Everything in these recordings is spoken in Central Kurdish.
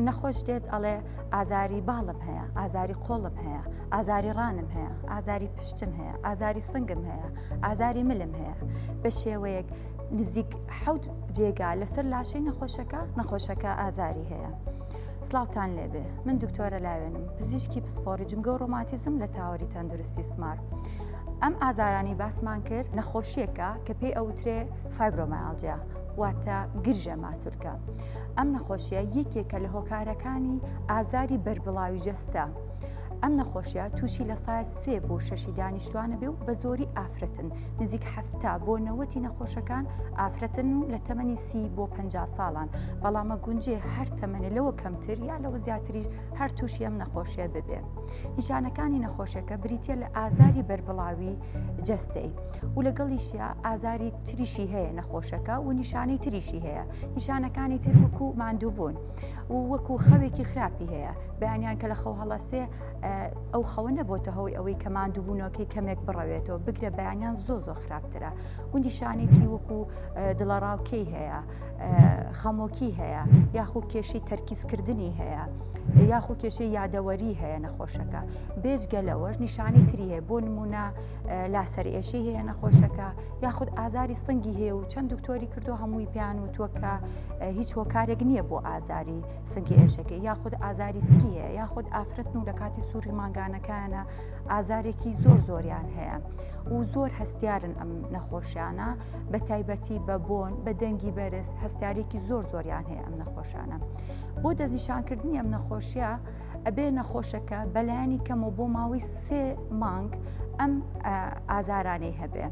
نەخۆش دێت ئەڵێ ئازاری باڵم هەیە، ئازاری قۆڵم هەیە، ئازاری ڕانم هەیە، ئازاری پشتم هەیە، ئازاری سنگم هەیە، ئازاری ملم هەیە. بە شێوەیەک نزیک 7 جێگا لەسەر لاشەی نەخۆشەکە ئازاری هەیە. سڵاوتان لێبێ، من دکتۆرە لاوێنم، پزیشکی پسپۆڕی جنگە و ڕۆماتیزم لە تاوەری تەندروستی سمار. ئەم ئازارانی باسمان کرد نەخۆشیەکە کە پێی ئەوترێ فایبرۆمایالجیا، واتە گرژە ماسوولکە. ئەم نەخۆشیە یەکێکە لە هۆکارەکانی ئازاری بەربڵاوی جەستە. ئەم نەخۆشیە تووشی لە سایە 3 بۆ 6 دانیشتوانە بێ و بە زۆری ئافرەتن. نزیک 7 بۆ 90 نەخۆشەکان ئافرەتن و لە تەمەنی 30 بۆ 50 ساڵان. بەڵامە گونجێ هەر تەمەنە لەوە کەمتر یا لەوە زیاتری هەر تووشی ئەم نەخۆشیە ببێ. نیشانەکانی نەخۆشیەکە بریتە لە ئازاری بەربڵاوی جەستەی و لەگەڵیشیە ئازاری تریشی هەیە نەخۆشەکە و نیشانەی تریشی هەیە. نیشانەکانی تر وەکو ماندووبوون و وەکو خەوێکی خراپی هەیە، بەیانیان کە لە خەو هەڵەسێ ئەو خەوە نەبۆتە هەوەی ئەوەی کە ماندووبوونەوەکەی کەمێک بڕەوێتەوە، بگرە بەیانیان زۆر خراپترە. و نیشانەی تری وەکو دڵەڕاوکەی هەیە، خەمۆکی هەیە، یاخو کێشەی تەرکیزکردنی هەیە، یاخو کێشەی یادەوەری هەیە نەخۆشەکە. بێجگە لەوەش نیشانەی تری هەیە، بۆ نمونە لاسەرئێشەی هەیە نەخۆشەکە، یاخود ئازاری سنگی هەیە و چەند دکتۆری کردو هەمووی پیان وتووە کە هیچ هۆکارێک نییە بۆ ئازاری سنگی ئێشەکەی، یاخود ئازاری سکی هەیە، یاخود ئافرەتن و لە کاتی سووری مانگانەکانە ئازارێکی زۆریان هەیە و زۆر هەستیارن ئەم نەخۆشیانە، بە تایبەتی بە بۆن، بە دەنگی بەرز هەستیارێکی زۆریان هەیە ئەم نەخۆشانە. بۆ دەستنیشانکردنی ئەم نەخۆشیە ئەبێ نەخۆشەکە بەلایانی کەمەوە بۆ ماوەی 3 مانگ ئەم ئازارانەی هەبێ.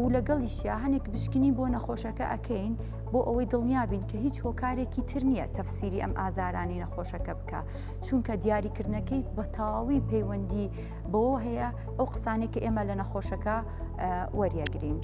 و لەگەڵیشیە هەنێک بشکنی بۆ نەخۆشەکە ئەکەین بۆ ئەوەی دڵنیابین کە هیچ هۆکارێکی تر نییە تەفسیری ئەم ئازارانی نەخۆشەکە بکە، چونکە دیاریکردنەکەی بە تەواوی پەیوەندی بەوە هەیە ئەو قسانێک کە ئێمە لە نەخۆشەکە وەریەگرین.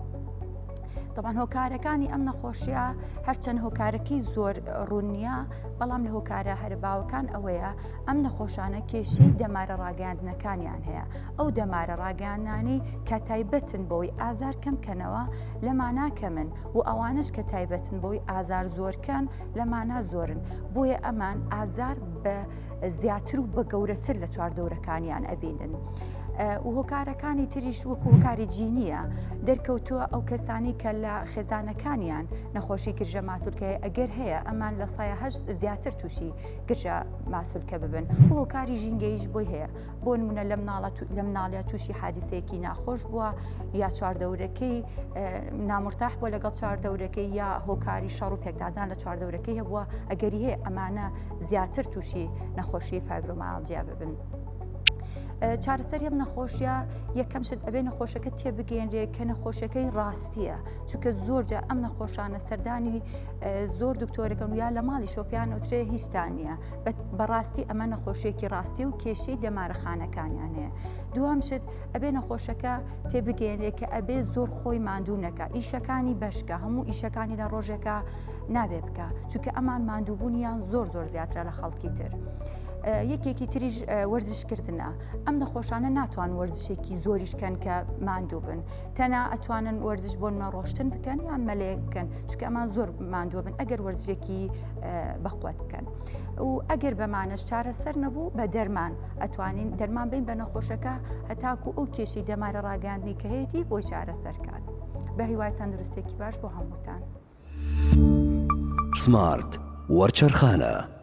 طبعاً هۆکارەکانی ئەم نەخۆشیە هەرچەند هۆکارەکەی زۆر ڕوونیە، بەڵام لە هۆکارە هەرباوەکان ئەوەیە ئەم نەخۆشانە کێشەی دەمارە ڕاگەاندنەکانیان هەیە. ئەو دەمارە ڕاگەاندانەی کە تایبەتن بۆی ئازار کەمکەنەوە لەمانا کەمن و ئەوانش کە تایبەتن بۆی ئازار زۆرکەن لەمانا زۆرن. بۆیە ئەمان ئازار بە زیاتر و بە گەورەتر لە چواردەورەکانیان ئەبینن. و هۆکارەکانی تریش وەکو هۆکاری جینیە دەرکەوتووە ئەو کەسانی کە لە خێزانەکانیان نەخۆشی گرژە ماسوولکەیە ئەگەر هەیە ئەمان لە سایە 8 زیاتر تووشی گرژە ماسوولکە ببن. و هۆکاری ژینگەیش بۆی هەیە، بۆ نمونە لە مناڵە تووشی حادیسەیەکی ناخۆش بووە یا چواردەورەکەی نامرتاح بووە لەگەڵ چواردەورەکەی یا هۆکاری شەڕ و پێکدادان لە چواردەورەکەی هەبووە، ئەگەری هەیە ئەمانە زیاتر تووشی نەخۆشی فایبرۆمایالجیا ببن. چارەسەری ئەم نەخۆشیە یەکەم شت ئەبێ نەخۆشەکە تێبگەێنرێ کە نەخۆشەکەی ڕاستیە، چونکە زۆرجا ئەم نەخۆشانە سەردانی زۆر دکتۆرەکەن و یا لە ماڵی شۆپیان وترێ هیچتان نییە، بەڕاستی ئەمە نەخۆشیێکی ڕاستی و کێشەی دەمارەخانەکانیان هەیە. دوام شت ئەبێ نەخۆشەکە تێبگەێنرێ کە ئەبێ زۆر خۆی ماندوو نەکە، ئیشەکانی بەشکە، هەموو ئیشەکانی لە ڕۆژێکە نابێ بکە، چونکە ئەمان ماندووبوونیان زۆر زیاترە لە خەڵکی تر. یەکێکی تریش وەرزشکردنە. ئەم نەخۆشانە ناتوان وەرزشێکی زۆریشکەن کە ماندوو بن، تەنها ئەتوانن وەرزش بۆ ڕۆشتن بکەن یان مەلەیە بکەن، چونکە ئەمان زۆر ماندووە بن ئەگەر وەرزشێکی بەقوت بکەن. و ئەگەر بەمانەش چارەسەر نەبوو بە دەرمان ئەتوانین دەرمان بین بە نەخۆشەکە هەتاکو ئەو کێشەی دەمارە ڕاگەاندنی کە هەیەی بۆی چارەسەر کات. بە هیوای تەندروستێکی باش بۆ هەمووتان. سمارت وەرچەرخانە.